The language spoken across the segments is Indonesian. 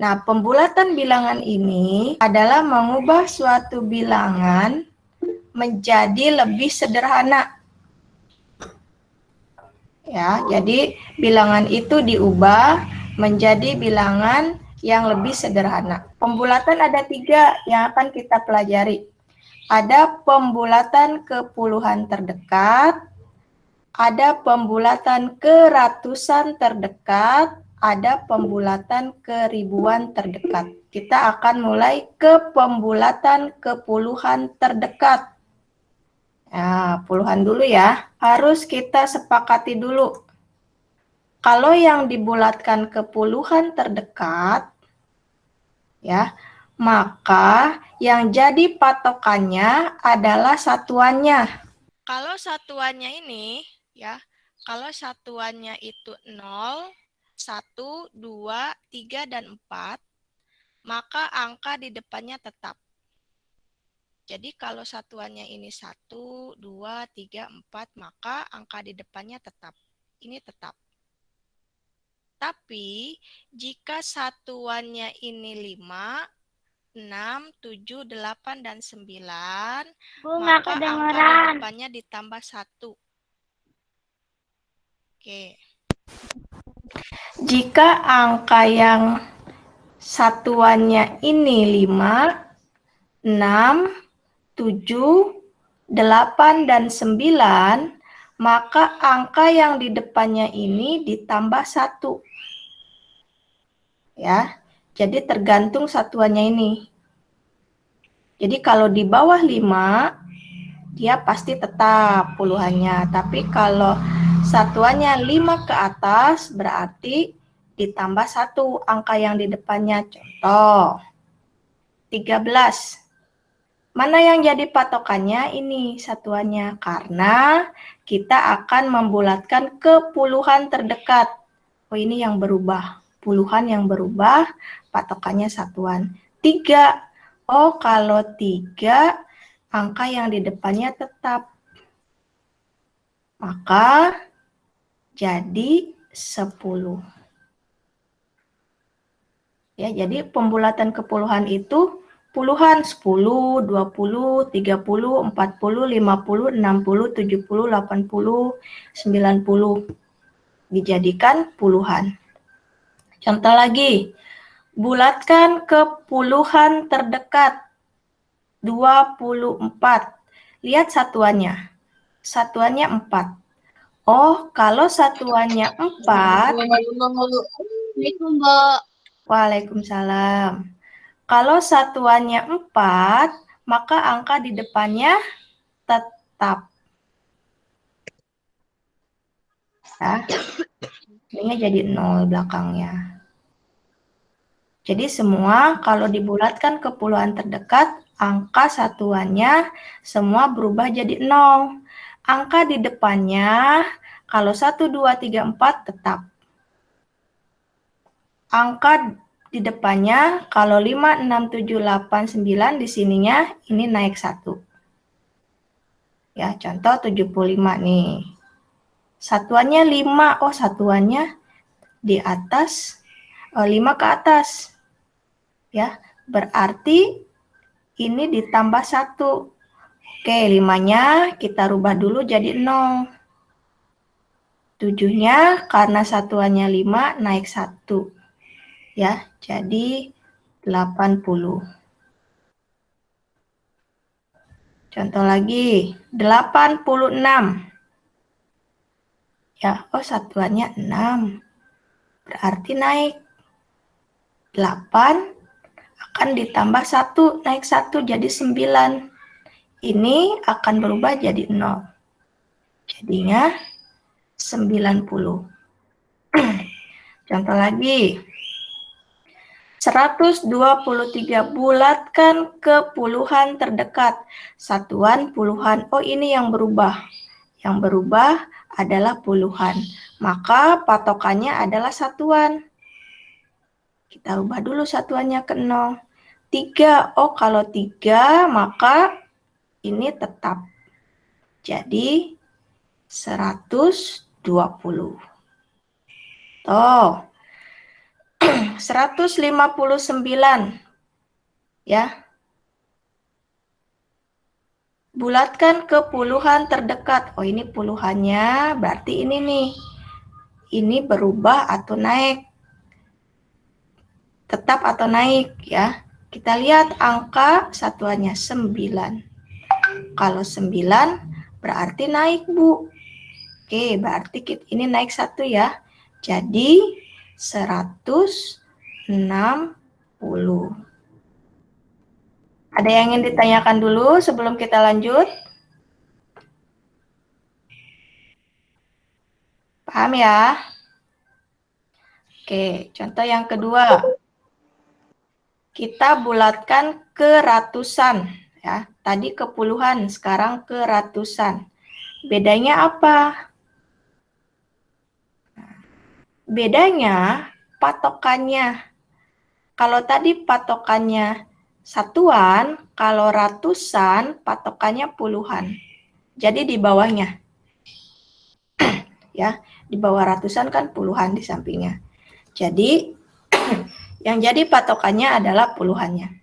Nah, pembulatan bilangan ini adalah mengubah suatu bilangan menjadi lebih sederhana. Ya, jadi bilangan itu diubah menjadi bilangan yang lebih sederhana. Pembulatan ada 3 yang akan kita pelajari. Ada pembulatan ke puluhan terdekat, ada pembulatan ke ratusan terdekat, ada pembulatan ke ribuan terdekat. Kita akan mulai ke pembulatan ke puluhan terdekat. Nah, puluhan dulu ya. Harus kita sepakati dulu. Kalau yang dibulatkan ke puluhan terdekat, ya, maka yang jadi patokannya adalah satuannya. Kalau satuannya ini, ya, kalau satuannya itu 0, 1, 2, 3, dan 4, maka angka di depannya tetap. Jadi kalau satuannya ini 1, 2, 3, 4, maka angka di depannya tetap. Ini tetap. Tapi jika satuannya ini 5, 6, 7, 8, dan 9, maka angka di depannya ditambah 1. Oke. Jika angka yang satuannya ini 5, 6, 7, 8, dan 9, maka angka yang di depannya ini ditambah 1. Ya, jadi tergantung satuannya ini. Jadi kalau di bawah 5, dia pasti tetap puluhannya. Tapi kalau satuannya 5 ke atas, berarti ditambah 1 angka yang di depannya. Contoh, 13. Mana yang jadi patokannya? Ini satuannya. Karena kita akan membulatkan ke puluhan terdekat. Oh, ini yang berubah. Puluhan yang berubah, patokannya satuan. 3. Oh, kalau 3, angka yang di depannya tetap. Maka jadi 10. Ya, jadi pembulatan ke puluhan itu puluhan 10, 20, 30, 40, 50, 60, 70, 80, 90 dijadikan puluhan. Contoh lagi, bulatkan ke puluhan terdekat 24. Lihat satuannya. Satuannya 4. Oh, kalau satuannya 4, Waalaikumsalam. Kalau satuannya 4, maka angka di depannya tetap. Ya. Ini jadi 0 belakangnya. Jadi semua kalau dibulatkan ke puluhan terdekat, angka satuannya semua berubah jadi 0. Angka di depannya, kalau 1, 2, 3, 4 tetap. Angka di depannya, kalau 5, 6, 7, 8, 9, di sininya ini naik 1. Ya, contoh 75 nih. Satuannya 5, oh satuannya di atas, 5 ke atas. Ya, berarti ini ditambah 1. Oke, 5-nya kita rubah dulu jadi 0. 7-nya karena satuannya 5 naik 1. Ya, jadi 80. Contoh lagi, 86. Ya, oh satuannya 6. Berarti naik 8 akan ditambah 1, naik 1 jadi 9. Ini akan berubah jadi 0. Jadinya 90. Contoh lagi, 123 bulatkan ke puluhan terdekat. Satuan puluhan, oh ini yang berubah. Yang berubah adalah puluhan. Maka patokannya adalah satuan. Kita ubah dulu satuannya ke 0. 3, oh kalau 3 maka ini tetap. Jadi 120. Tuh. 159. Ya. Bulatkan ke puluhan terdekat. Oh, ini puluhannya, berarti ini nih. Ini berubah atau naik. Tetap atau naik ya. Kita lihat angka satuannya 9. Kalau 9 berarti naik, Bu. Oke, berarti ini naik 1 ya. Jadi 160. Ada yang ingin ditanyakan dulu sebelum kita lanjut? Paham ya? Oke, contoh yang kedua. Kita bulatkan ke ratusan. Ya, tadi ke puluhan, sekarang ke ratusan. Bedanya apa? Bedanya patokannya. Kalau tadi patokannya satuan, kalau ratusan patokannya puluhan. Jadi di bawahnya. Ya, di bawah ratusan kan puluhan di sampingnya. Jadi yang jadi patokannya adalah puluhannya.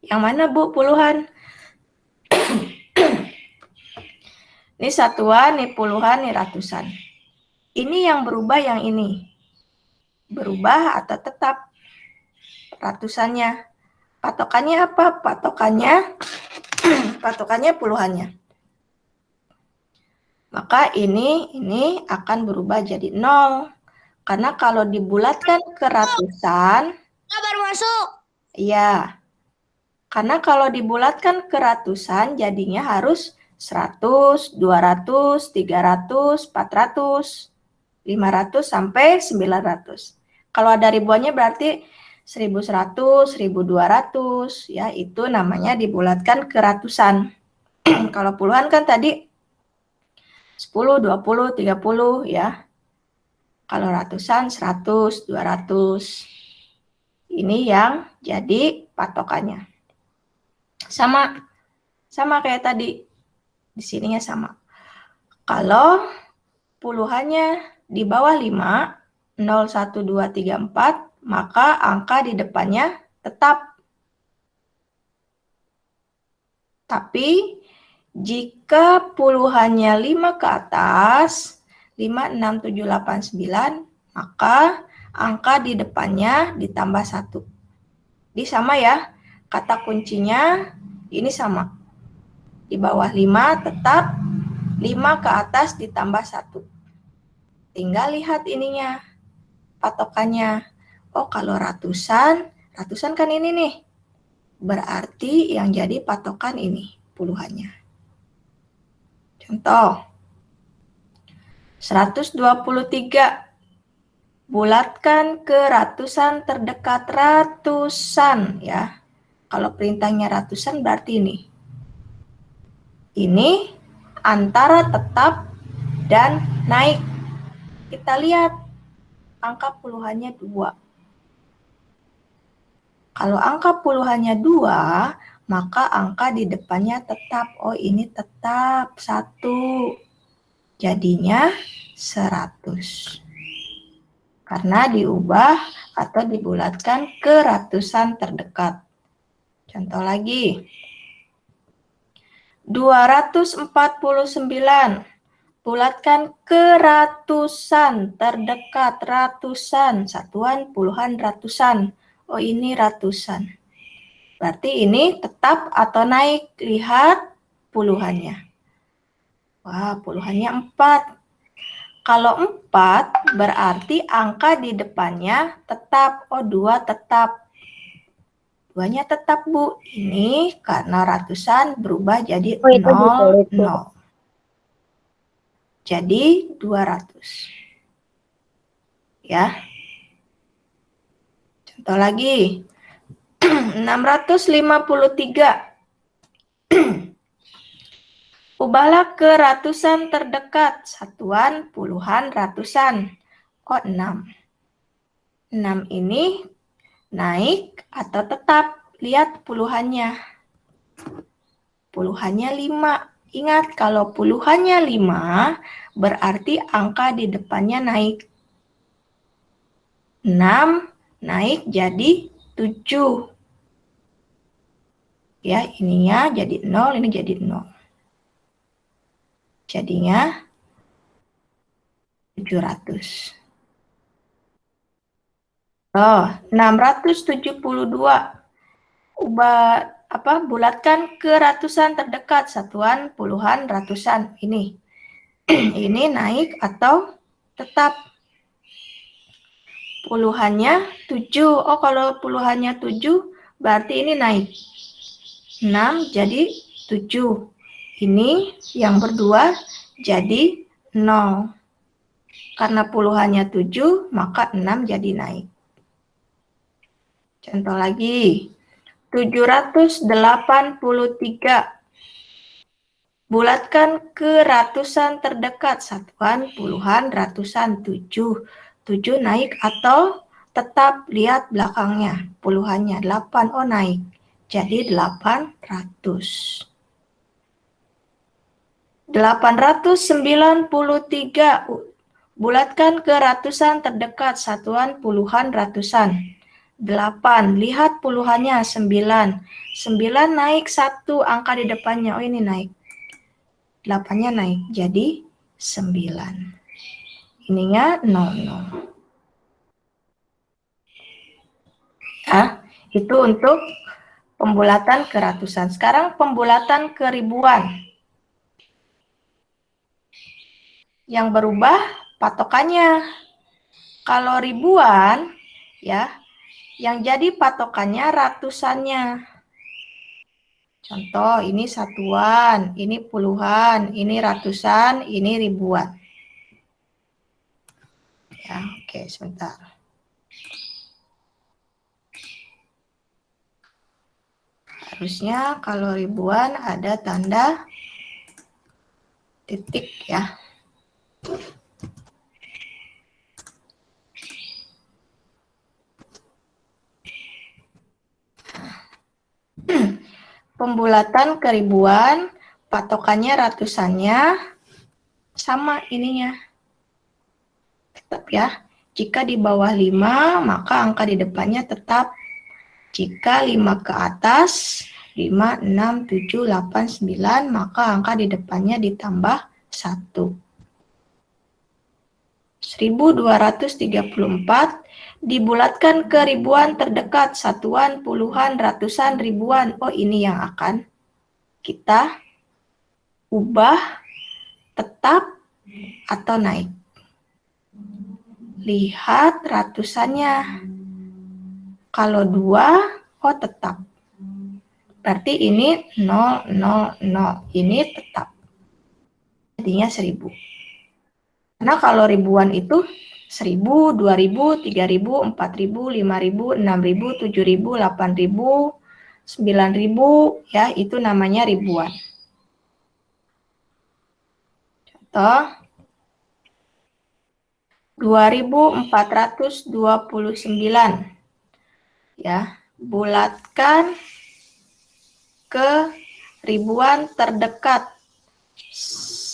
Yang mana, Bu, puluhan? Ini satuan, ini puluhan, ini ratusan. Ini yang berubah yang ini. Berubah atau tetap ratusannya. Patokannya apa? Patokannya puluhannya. Maka ini akan berubah jadi 0. Karena kalau dibulatkan ke ratusan, baru masuk. Iya. Karena kalau dibulatkan ke ratusan jadinya harus 100, 200, 300, 400, 500 sampai 900. Kalau ada ribuannya berarti 1100, 1200 ya, itu namanya dibulatkan ke ratusan. Kalau puluhan kan tadi 10, 20, 30 ya. Kalau ratusan 100, 200. Ini yang jadi patokannya. Sama kayak tadi. Di sininya sama. Kalau puluhannya di bawah 5, 0, 1, 2, 3, 4, maka angka di depannya tetap. Tapi jika puluhannya 5 ke atas, 5, 6, 7, 8, 9, maka angka di depannya ditambah 1. Jadi sama ya, kata kuncinya ini sama. Di bawah 5 tetap, 5 ke atas ditambah 1. Tinggal lihat ininya, patokannya. Oh, kalau ratusan kan ini nih. Berarti yang jadi patokan ini, puluhannya. Contoh, 123. Bulatkan ke ratusan terdekat ratusan ya. Kalau perintahnya ratusan berarti ini. Ini antara tetap dan naik. Kita lihat angka puluhannya 2. Kalau angka puluhannya 2, maka angka di depannya tetap. Oh, ini tetap 1. Jadinya 100. Karena diubah atau dibulatkan ke ratusan terdekat. Contoh lagi. 249. Bulatkan ke ratusan terdekat, ratusan, satuan, puluhan, ratusan. Oh, ini ratusan. Berarti ini tetap atau naik. Lihat puluhannya. Wah, puluhannya 4. Kalau 4 berarti angka di depannya tetap. Oh, 2 tetap. 2-nya tetap, Bu. Ini karena ratusan berubah jadi 0, 0. Jadi 200. Ya. Contoh lagi. 653. Ubahlah ke ratusan terdekat. Satuan, puluhan, ratusan. Oh, 6. 6 ini naik atau tetap? Lihat puluhannya. Puluhannya 5. Ingat, kalau puluhannya 5, berarti angka di depannya naik. 6 naik jadi 7. Ya, ininya jadi 0, ini jadi 0. Jadinya 700. Oh, 672. Bulatkan ke ratusan terdekat, satuan, puluhan, ratusan. Ini. Ini naik atau tetap? Puluhannya 7. Oh, kalau puluhannya 7, berarti ini naik. 6 jadi 7. Ini yang berdua jadi 0. Karena puluhannya 7, maka 6 jadi naik. Contoh lagi. 783. Bulatkan ke ratusan terdekat, satuan, puluhan, ratusan, 7. 7 naik atau tetap? Lihat belakangnya, puluhannya 8, oh naik. Jadi 800. 893. Bulatkan ke ratusan terdekat, satuan, puluhan, ratusan. 8, lihat puluhannya 9. 9 naik 1 angka di depannya, oh ini naik. 8-nya naik jadi 9. Ininya 00. Ya, itu untuk pembulatan ke ratusan. Sekarang pembulatan ke ribuan. Yang berubah patokannya. Kalau ribuan, ya, yang jadi patokannya ratusannya. Contoh, ini satuan, ini puluhan, ini ratusan, ini ribuan. Ya, oke, sebentar. Harusnya kalau ribuan ada tanda titik ya. Pembulatan ke ribuan, patokannya ratusannya, sama ininya. Tetap ya. Jika di bawah 5, maka angka di depannya tetap. Jika 5 ke atas, 5, 6, 7, 8, 9, maka angka di depannya ditambah 1. 1234 dibulatkan ke ribuan terdekat, satuan, puluhan, ratusan, ribuan. Oh, ini yang akan kita ubah tetap atau naik. Lihat ratusannya. Kalau 2, oh tetap. Berarti ini 0, 0, 0. Ini tetap. Jadinya 1000. Karena kalau ribuan itu 1000, 2000, 3000, 4000, 5000, 6000, 7000, 8000, 9000, ya itu namanya ribuan. Contoh 2429. Ya, bulatkan ke ribuan terdekat.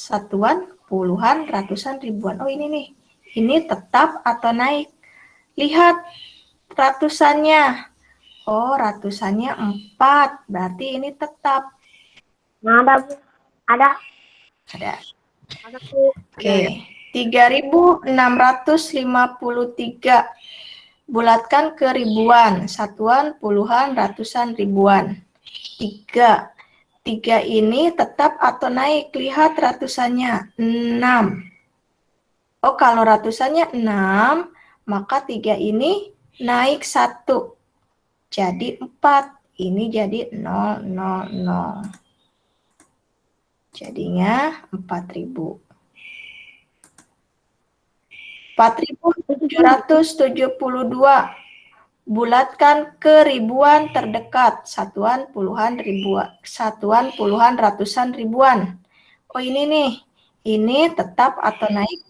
Satuan, puluhan, ratusan, ribuan. Oh, ini nih. Ini tetap atau naik? Lihat ratusannya. Oh, ratusannya 4. Berarti ini tetap. Ada, Bu. Ada. Ada. Ada, Bu. Oke. 3653. Bulatkan ke ribuan. Satuan, puluhan, ratusan, ribuan. 3. 3 ini tetap atau naik? Lihat ratusannya. 6. Oh, kalau ratusannya 6, maka 3 ini naik 1. Jadi 4. Ini jadi 0, 0, 0. Jadinya 4000. 4772. Bulatkan ke ribuan terdekat. Satuan, puluhan, ribuan. Satuan, puluhan, ratusan, ribuan. Oh, ini nih. Ini tetap atau naik?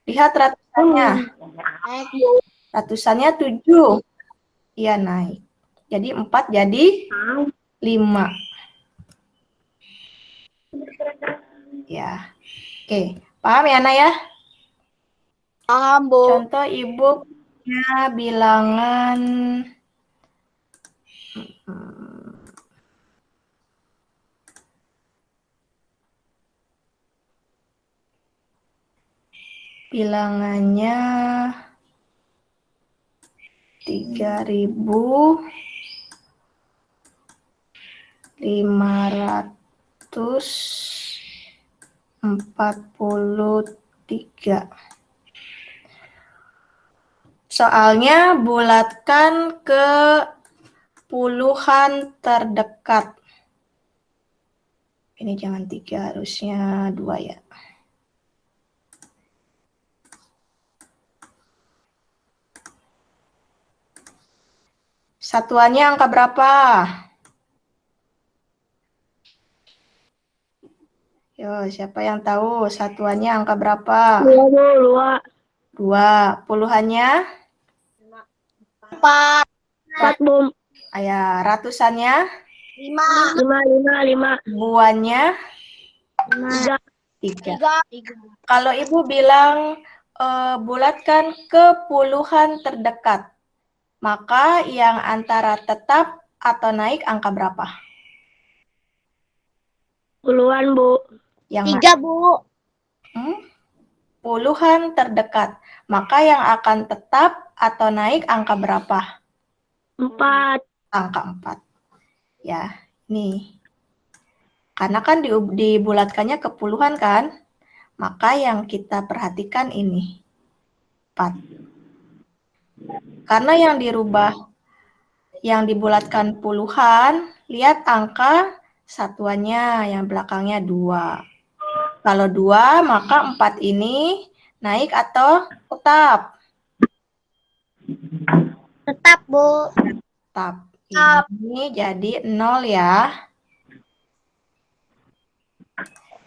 Lihat ratusannya. Ratusannya 7. Iya, naik. Jadi 4 jadi 5. Ya. Oke. Paham ya, Naya? Paham, Bu. Contoh Ibu bilangan bilangannya 3.543. Soalnya bulatkan ke puluhan terdekat. Ini jangan 3, harusnya 2 ya. Satuannya angka berapa? Yo, siapa yang tahu satuannya angka berapa? 2, Bu. 2. 2. Puluhannya? 4. 4, Bu. Ya, ratusannya? 5. 5. Ribuannya? 3. 3. Kalau Ibu bilang bulatkan ke puluhan terdekat, maka yang antara tetap atau naik angka berapa? Puluhan, Bu. Yang 3, Bu. Puluhan terdekat, maka yang akan tetap atau naik angka berapa? 4. Angka 4. Ya, nih. Karena kan dibulatkannya ke puluhan kan? Maka yang kita perhatikan ini 4. Karena yang dirubah, yang dibulatkan puluhan, lihat angka satuannya yang belakangnya 2. Kalau 2, maka 4 ini naik atau tetap? Tetap, Bu. Tetap. Ini jadi 0 ya.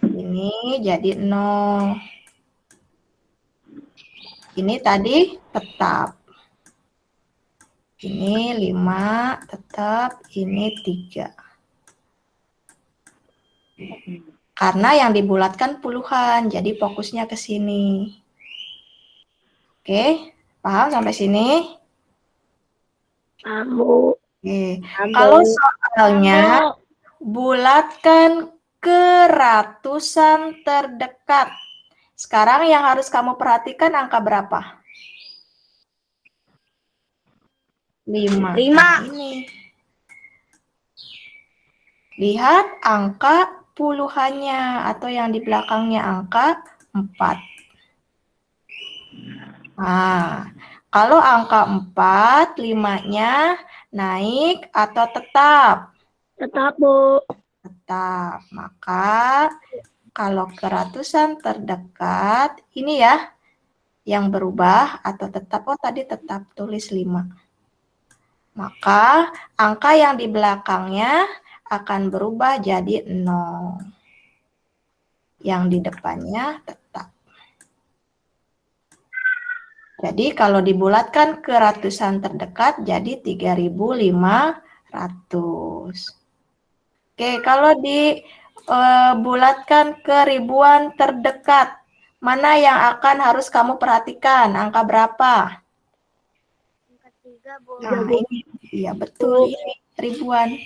Ini jadi 0. Ini tadi tetap. Ini 5 tetap, ini 3. Karena yang dibulatkan puluhan, jadi fokusnya ke sini. Oke, paham sampai sini? Paham, Bu. Oke. Kalau soalnya bulatkan ke ratusan terdekat. Sekarang yang harus kamu perhatikan angka berapa? 5. 5. Nah, ini. Lihat angka puluhannya atau yang di belakangnya angka 4. Nah, kalau angka 4, 5-nya naik atau tetap? Tetap, Bu. Tetap. Maka kalau ke ratusan terdekat, ini ya yang berubah atau tetap. Oh, tadi tetap, tulis 5. Maka angka yang di belakangnya akan berubah jadi 0. Yang di depannya tetap. Jadi kalau dibulatkan ke ratusan terdekat jadi 3.500. Oke, kalau dibulatkan ke ribuan terdekat, mana yang akan harus kamu perhatikan? Angka berapa? Angka 3, Bu. Nah, ini. Iya, betul. Ini ribuan.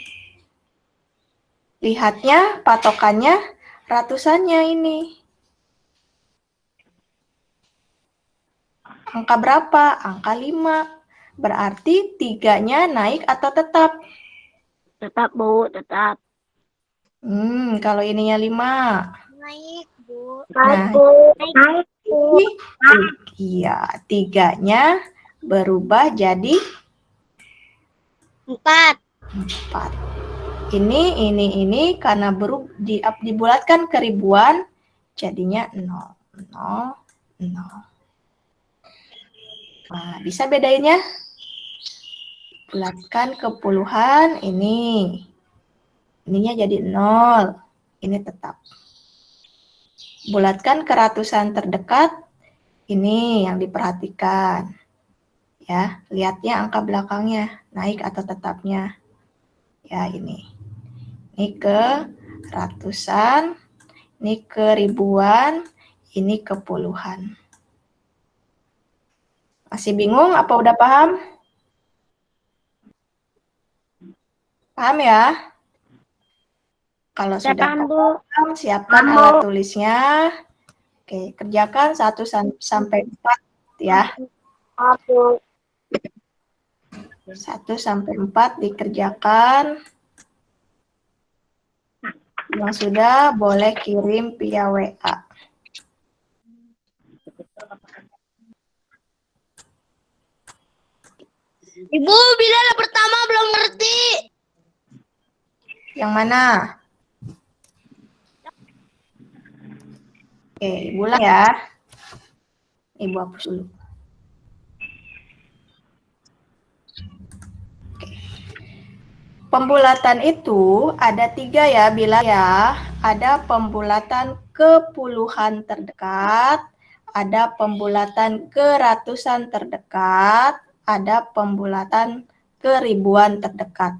Lihatnya, patokannya ratusannya ini. Angka berapa? Angka 5. Berarti 3-nya naik atau tetap? Tetap, Bu. Tetap. Kalau ininya 5. Naik, Bu. Nah, Bu. Naik, Bu. iya, 3-nya berubah jadi 4. 4. Ini karena dibulatkan ke ribuan, jadinya 0. 0, 0. Nah, bisa bedainnya? Bulatkan ke puluhan, ininya jadi 0. Ini tetap. Bulatkan ke ratusan terdekat, ini yang diperhatikan. Ya, lihatnya angka belakangnya, naik atau tetapnya. Ya, ini. Ini ke ratusan, ini ke ribuan, ini ke puluhan. Masih bingung apa udah paham? Paham ya? Kalau Saya sudah paham, Bu. paham, siapkan Paham, Bu. alat tulisnya. Oke, kerjakan 1 sampai 4 ya. Aku 1 sampai 4 dikerjakan. Yang sudah boleh kirim via WA. Ibu, bila pertama belum ngerti. Yang mana? Oke, Ibu ulang ya. Ibu hapus dulu. Oke. Pembulatan itu ada 3 ya, bila ya. Ada pembulatan ke puluhan terdekat, ada pembulatan ke ratusan terdekat, ada pembulatan ke ribuan terdekat.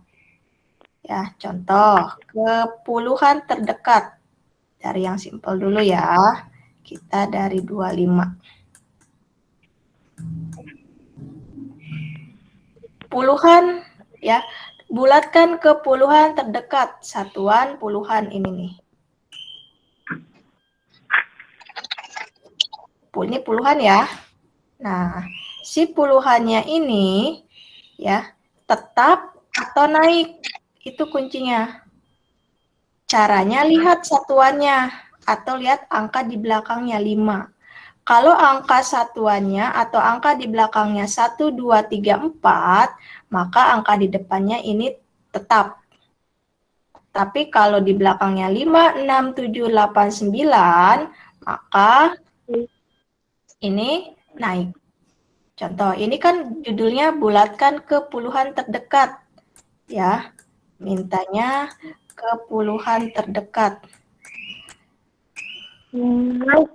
Ya, contoh ke puluhan terdekat. Dari yang simpel dulu ya. Kita dari 25. Puluhan ya. Bulatkan ke puluhan terdekat. Satuan puluhan ini nih. Ini puluhan ya. Nah, si puluhannya ini ya tetap atau naik. Itu kuncinya. Caranya lihat satuannya atau lihat angka di belakangnya 5. Kalau angka satuannya atau angka di belakangnya 1, 2, 3, 4, maka angka di depannya ini tetap. Tapi kalau di belakangnya 5, 6, 7, 8, 9, maka ini naik. Contoh, ini kan judulnya bulatkan ke puluhan terdekat. Ya, mintanya ke puluhan terdekat. Naik.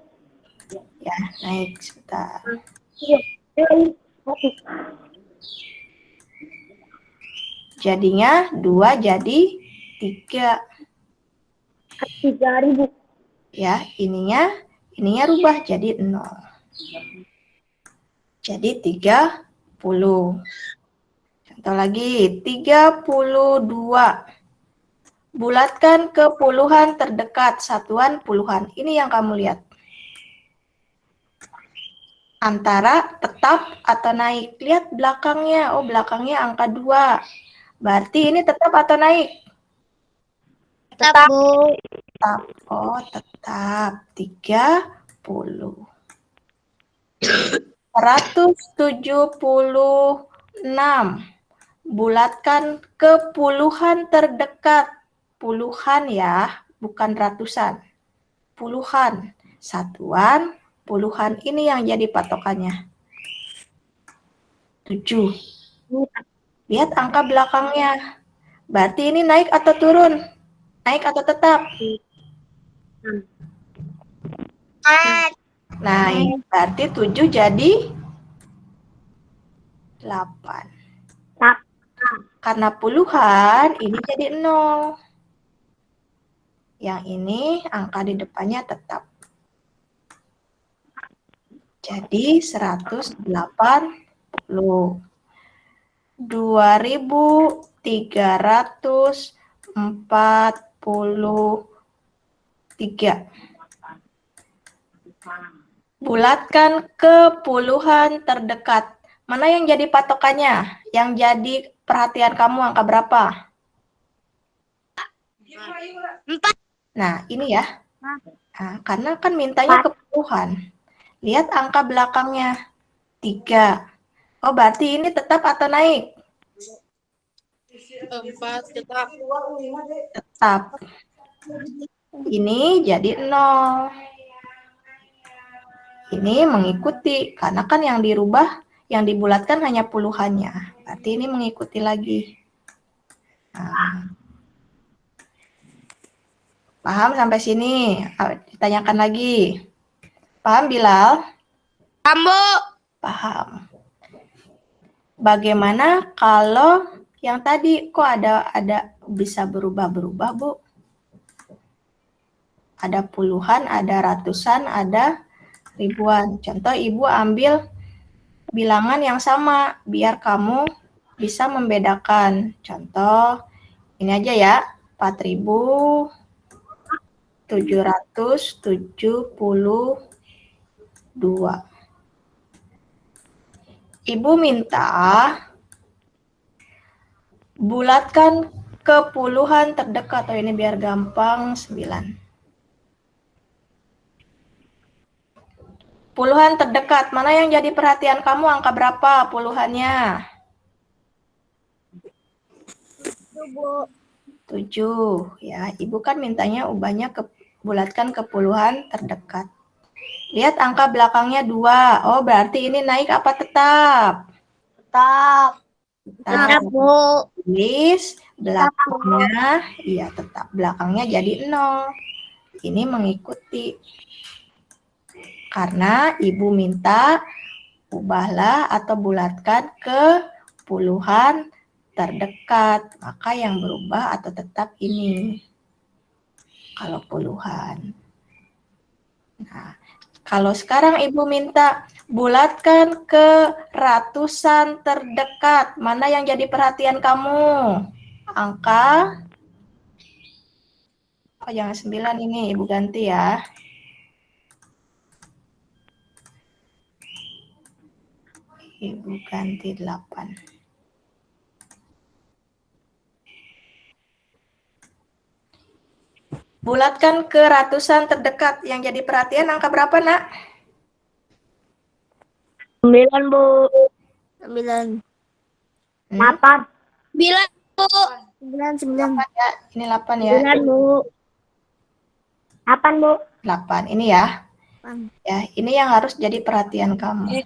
Ya, naik sebentar. Jadinya 2 jadi 3. 3.000. Ya, ininya rubah jadi 0. Jadi 30. Contoh lagi, 32. Bulatkan ke puluhan terdekat, satuan puluhan. Ini yang kamu lihat. Antara tetap atau naik. Lihat belakangnya. Oh, belakangnya angka 2. Berarti ini tetap atau naik? Tetap, Bu. Tetap. Oh, tetap. 30. 176. Bulatkan ke puluhan terdekat. Puluhan ya, bukan ratusan. Puluhan. Satuan, puluhan. Ini yang jadi patokannya. 7. Lihat angka belakangnya. Berarti ini naik atau turun? Naik atau tetap? Naik. Berarti 7 jadi 8. Karena puluhan, ini jadi 0. Yang ini angka di depannya tetap. Jadi 180. 2.343. Bulatkan ke puluhan terdekat. Mana yang jadi patokannya? Yang jadi perhatian kamu angka berapa? 4. Nah, ini ya. Nah, karena kan mintanya ke puluhan. Lihat angka belakangnya. 3. Oh, berarti ini tetap atau naik? 4 tetap. Tetap. Ini jadi 0. Ini mengikuti, karena kan yang dirubah, yang dibulatkan hanya puluhannya. Berarti ini mengikuti lagi. Nah. Paham sampai sini? Ditanyakan lagi. Paham, Bilal? Paham, Bu. Paham. Bagaimana kalau yang tadi kok ada bisa berubah-berubah, Bu? Ada puluhan, ada ratusan, ada ribuan. Contoh, Ibu ambil bilangan yang sama biar kamu bisa membedakan. Contoh, ini aja ya, 4.772. Ibu minta bulatkan ke puluhan terdekat. Oh, ini biar gampang, 9. Puluhan terdekat, mana yang jadi perhatian kamu? Angka berapa puluhannya? 7. Ya, Ibu kan mintanya ubahnya bulatkan ke puluhan terdekat. Lihat angka belakangnya 2. Oh, berarti ini naik apa tetap? Tetap. Tetap, Bu. Tulis belakangnya, iya tetap. Belakangnya jadi 0. Ini mengikuti. Karena Ibu minta ubahlah atau bulatkan ke puluhan terdekat. Maka yang berubah atau tetap ini. Kalau puluhan. Nah, kalau sekarang Ibu minta bulatkan ke ratusan terdekat. Mana yang jadi perhatian kamu? Angka? Oh, jangan 9 ini. Ibu ganti ya. Ibu ganti 8. Bulatkan ke ratusan terdekat. Yang jadi perhatian angka berapa, Nak? 9, Bu. 9. 8. 9, Bu. 9. 8 ya. Ini 8 ya. 9, Bu. 8, Bu. 8. Ini ya. 8. Ya, ini yang harus jadi perhatian kamu.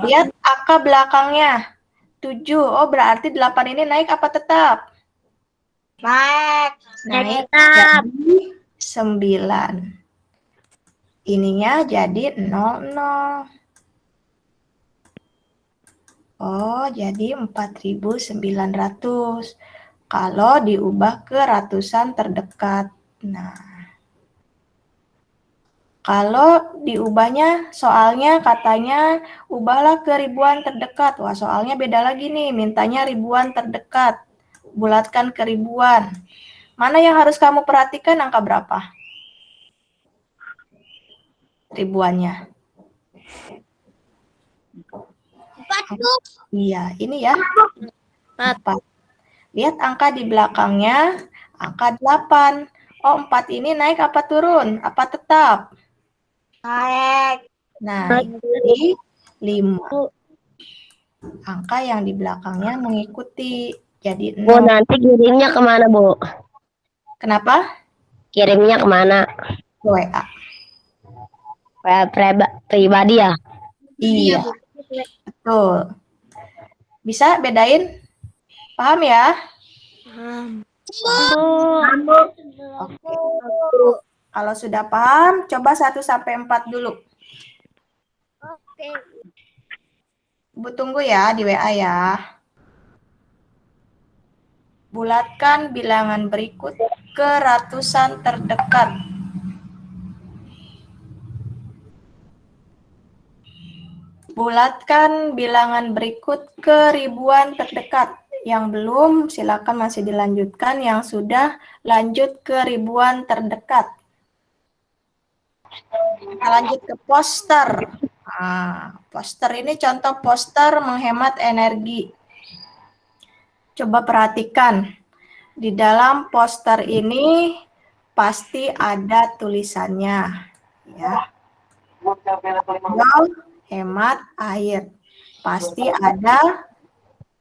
Lihat angka belakangnya. 7. Oh, berarti 8 ini naik apa tetap? Naik. Naik Tetap. jadi 9. Ininya jadi 00. Oh, jadi 4.900. Kalau diubah ke ratusan terdekat. Nah, kalau diubahnya soalnya katanya ubahlah ke ribuan terdekat. Wah, soalnya beda lagi nih, mintanya ribuan terdekat. Bulatkan ke ribuan. Mana yang harus kamu perhatikan angka berapa? Ribuannya. 4, Bu. Iya, ini ya. 4. Lihat angka di belakangnya, angka 8. Oh, 4 ini naik apa turun? Apa tetap? Naik. Nah, ini 5. Angka yang di belakangnya mengikuti. Jadi Bu, 0. nanti kirimnya kemana, Bu? Kenapa? Kirimnya kemana? WA. Pribadi ya? Iya, betul. Bisa bedain? Paham ya? Oke. Kalau sudah paham, coba 1 sampai 4 dulu. Oke. Ibu tunggu ya di WA ya. Bulatkan bilangan berikut ke ratusan terdekat. Bulatkan bilangan berikut ke ribuan terdekat. Yang belum, silakan masih dilanjutkan. Yang sudah, lanjut ke ribuan terdekat. Kita lanjut ke poster. Nah, poster ini contoh poster menghemat energi. Coba perhatikan. Di dalam poster ini pasti ada tulisannya. Ya. Hemat air. Pasti ada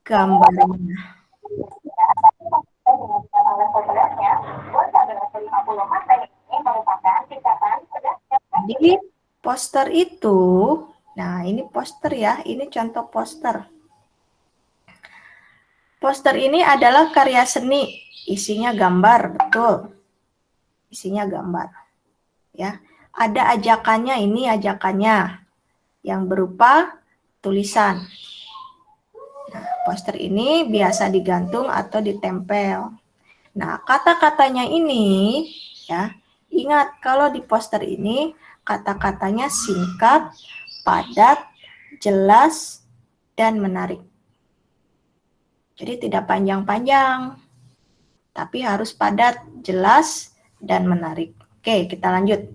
gambarnya. Jadi poster itu, nah ini poster ya, ini contoh poster. Poster ini adalah karya seni, isinya gambar, betul. Isinya gambar. Ya. Ada ajakannya, ini ajakannya yang berupa tulisan. Nah, poster ini biasa digantung atau ditempel. Nah, kata-katanya ini ya, ingat kalau di poster ini kata-katanya singkat, padat, jelas, dan menarik. Jadi tidak panjang-panjang, tapi harus padat, jelas, dan menarik. Oke, kita lanjut.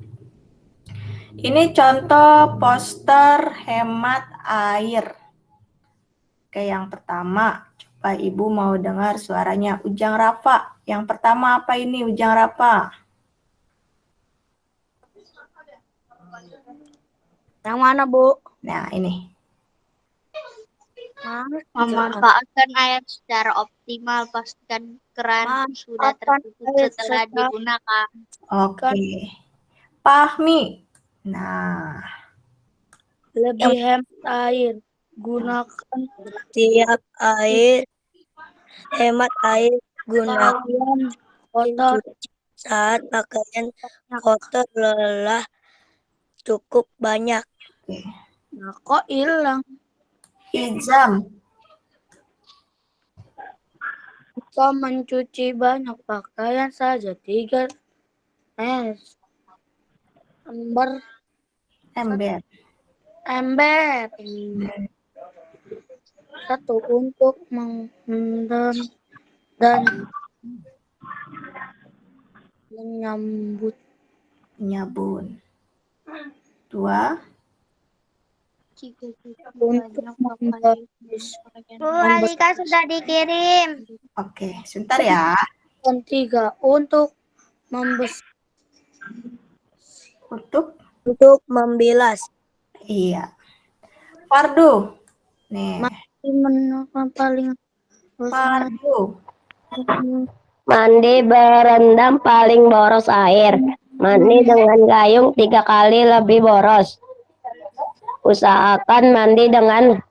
Ini contoh poster hemat air. Oke, yang pertama, coba Ibu mau dengar suaranya Ujang Rafa. Yang pertama apa ini Ujang Rafa? Yang mana, Bu? Nah, ini. Memanfaatkan air secara optimal, pastikan keran sudah tertutup setelah digunakan. Oke. Fahmi. Nah, Lebih hemat air. Gunakan tiap air. Hemat air. Gunakan kotor saat pakaian kotor lelah cukup banyak. oke. Nah, kok hilang? Izam. Kau mencuci banyak pakaian saja 3 ember Ember. satu untuk mengendam dan menyambut. Nyabun. 2. Untuk membaptis. Bu, Alika sudah dikirim. Oke, sebentar ya. Dan 3 untuk Untuk membilas. iya. Fardu. Nih, Menekan paling Fardu. Mandi berendam paling boros air. Mandi dengan gayung 3 kali lebih boros. Usahakan mandi dengan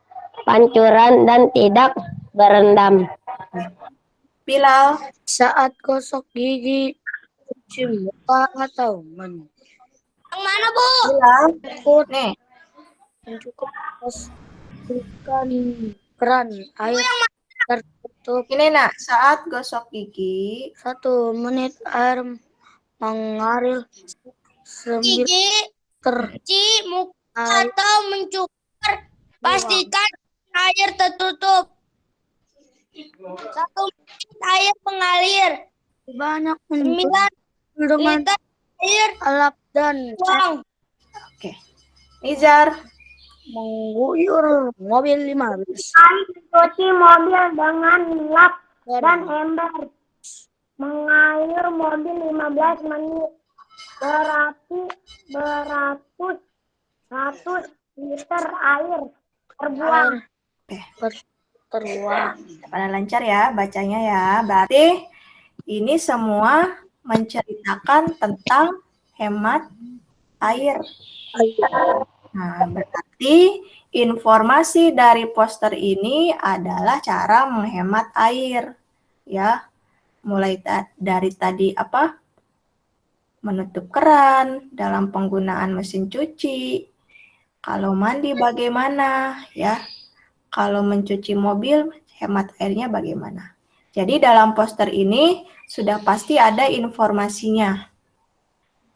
pancuran dan tidak berendam. Bilal. saat gosok gigi, cuci muka atau Yang mana, Bu? Bilal. Nih, cukup pastikan keran air tertutup. ini nak, saat gosok gigi, 1 menit air mengalir 9 Gigi, cuci muka atau mencukur, pastikan air tertutup. 1 menit air mengalir. banyak 9 dengan liter air alap dan buang. oke. Nizar. mengguyur mobil 15. Cuci mobil dengan lap dan ember. Mengalir mobil 15 menit. Berarti 100 liter air terbuang. Terbuang. Pada lancar ya bacanya ya. Berarti ini semua menceritakan tentang hemat air. Nah, berarti informasi dari poster ini adalah cara menghemat air. Ya, mulai dari tadi apa? Menutup keran dalam penggunaan mesin cuci. Kalau mandi bagaimana, ya? Kalau mencuci mobil, hemat airnya bagaimana? Jadi dalam poster ini sudah pasti ada informasinya.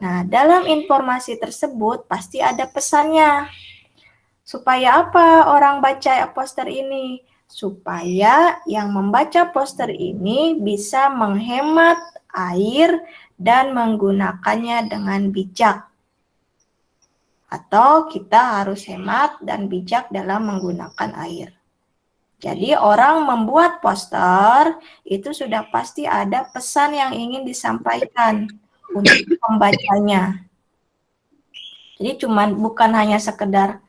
Nah, dalam informasi tersebut pasti ada pesannya. Supaya apa orang baca poster ini? Supaya yang membaca poster ini bisa menghemat air dan menggunakannya dengan bijak. Atau kita harus hemat dan bijak dalam menggunakan air. Jadi orang membuat poster itu sudah pasti ada pesan yang ingin disampaikan untuk pembacanya. Jadi bukan hanya sekedar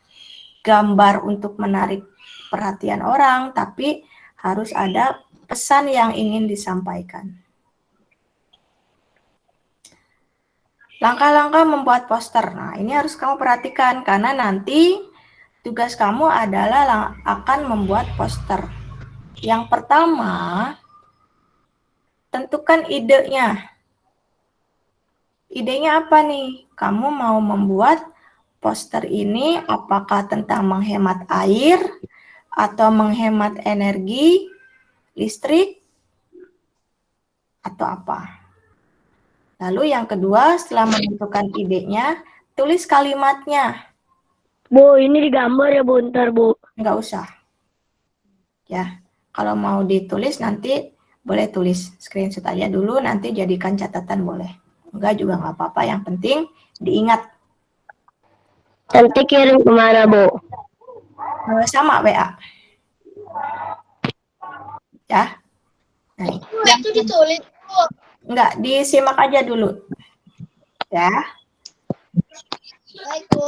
gambar untuk menarik perhatian orang, tapi harus ada pesan yang ingin disampaikan. Langkah-langkah membuat poster. Nah, ini harus kamu perhatikan karena nanti tugas kamu adalah akan membuat poster. Yang pertama, tentukan idenya. Idenya apa nih? Kamu mau membuat poster ini apakah tentang menghemat air atau menghemat energi listrik atau apa? Lalu yang kedua, setelah menentukan idenya, tulis kalimatnya. Bu, ini digambar ya Bu, ntar Bu. Nggak usah. Ya, kalau mau ditulis nanti boleh tulis. Screenshot aja dulu, nanti jadikan catatan boleh. Enggak juga nggak apa-apa, yang penting diingat. Nanti kirim kemana, Bu? Sama WA. Ya. Nah, Itu ditulis. enggak, disimak aja dulu. Ya. Baik Bu.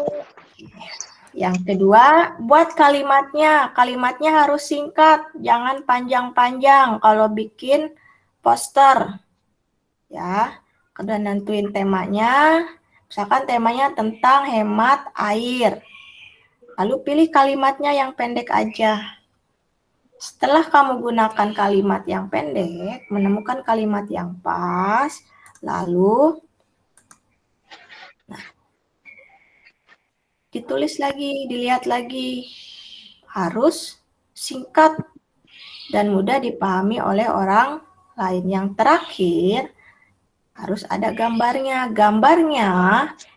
Yang kedua, buat kalimatnya. Kalimatnya harus singkat, jangan panjang-panjang kalau bikin poster. Ya, udah nentuin temanya. Misalkan temanya tentang hemat air. Lalu pilih kalimatnya yang pendek aja. Setelah kamu gunakan kalimat yang pendek, menemukan kalimat yang pas, lalu ditulis lagi, dilihat lagi. Harus singkat dan mudah dipahami oleh orang lain. Yang terakhir, harus ada gambarnya. Gambarnya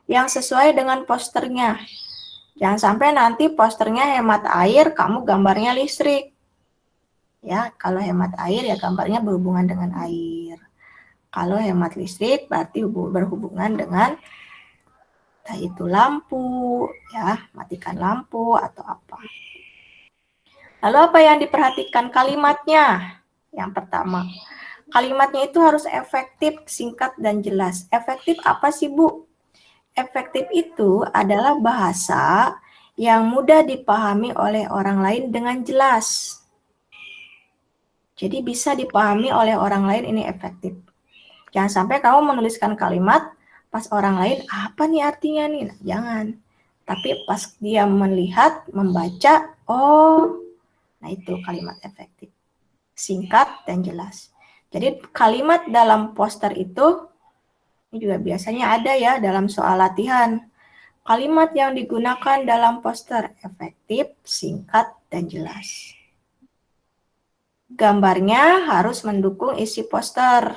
yang sesuai dengan posternya. Jangan sampai nanti posternya hemat air, kamu gambarnya listrik. Ya, kalau hemat air ya gambarnya berhubungan dengan air. Kalau hemat listrik berarti berhubungan dengan entah itu lampu, ya, matikan lampu atau apa. Lalu apa yang diperhatikan? Kalimatnya. Yang pertama, kalimatnya itu harus efektif, singkat, dan jelas. Efektif apa sih, Bu? Efektif itu adalah bahasa yang mudah dipahami oleh orang lain dengan jelas. Jadi bisa dipahami oleh orang lain, ini efektif. Jangan sampai kamu menuliskan kalimat, pas orang lain, apa nih artinya nih? Nah, jangan. Tapi pas dia melihat, membaca, oh, nah itu kalimat efektif. Singkat dan jelas. Jadi kalimat dalam poster itu, ini juga biasanya ada ya dalam soal latihan. Kalimat yang digunakan dalam poster efektif, singkat, dan jelas. Gambarnya harus mendukung isi poster.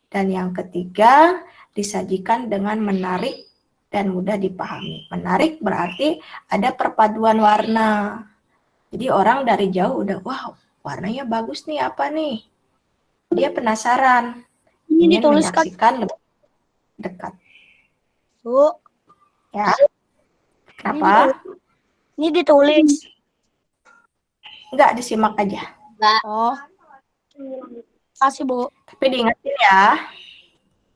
Dan yang ketiga, disajikan dengan menarik dan mudah dipahami. Menarik berarti ada perpaduan warna. Jadi orang dari jauh udah, wow, warnanya bagus nih, apa nih? Dia penasaran. Ini Ingin dituliskan, menyaksikan lebih dekat. Bu. Ya. Kenapa? Ini ditulis. Enggak, disimak aja. Oh. Kasih, Bu. Tapi diingatin ya.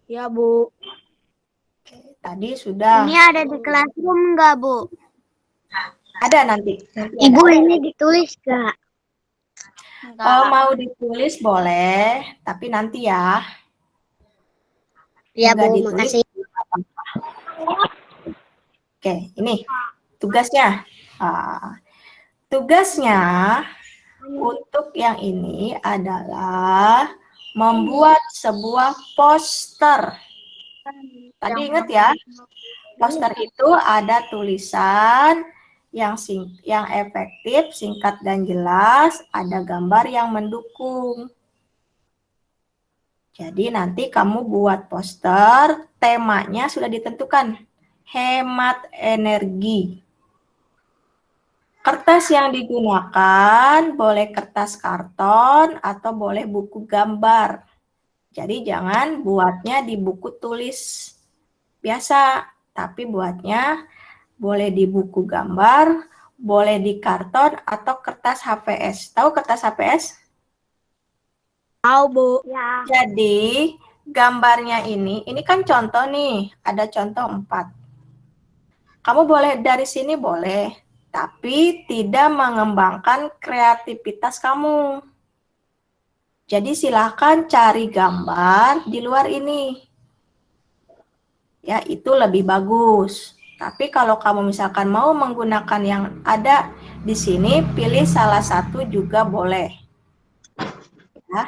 Ya, Bu. Oke, tadi sudah. Ini ada di classroom nggak Bu? Ada nanti. Ibu ini ditulis nggak? Mau ditulis boleh, tapi nanti ya. Iya Enggak Bu, ditulis. makasih. Oke, ini tugasnya. Tugasnya untuk yang ini adalah membuat sebuah poster. Tadi ingat ya, poster itu ada tulisan yang efektif, singkat dan jelas, ada gambar yang mendukung. Jadi nanti kamu buat poster, temanya sudah ditentukan, hemat energi. Kertas yang digunakan boleh kertas karton atau boleh buku gambar. Jadi jangan buatnya di buku tulis biasa, tapi buatnya boleh di buku gambar, boleh di karton atau kertas HVS. Tahu kertas HVS? Tahu, Bu. Ya. Jadi gambarnya ini kan contoh nih, ada contoh 4. Kamu boleh dari sini boleh, tapi tidak mengembangkan kreativitas kamu. Jadi silahkan cari gambar di luar ini. Ya, itu lebih bagus. Tapi kalau kamu misalkan mau menggunakan yang ada di sini, pilih salah satu juga boleh. Ya,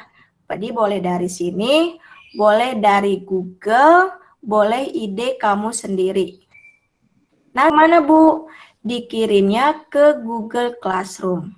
jadi boleh dari sini, boleh dari Google, boleh ide kamu sendiri. Nah, mana Bu? Dikirimnya ke Google Classroom.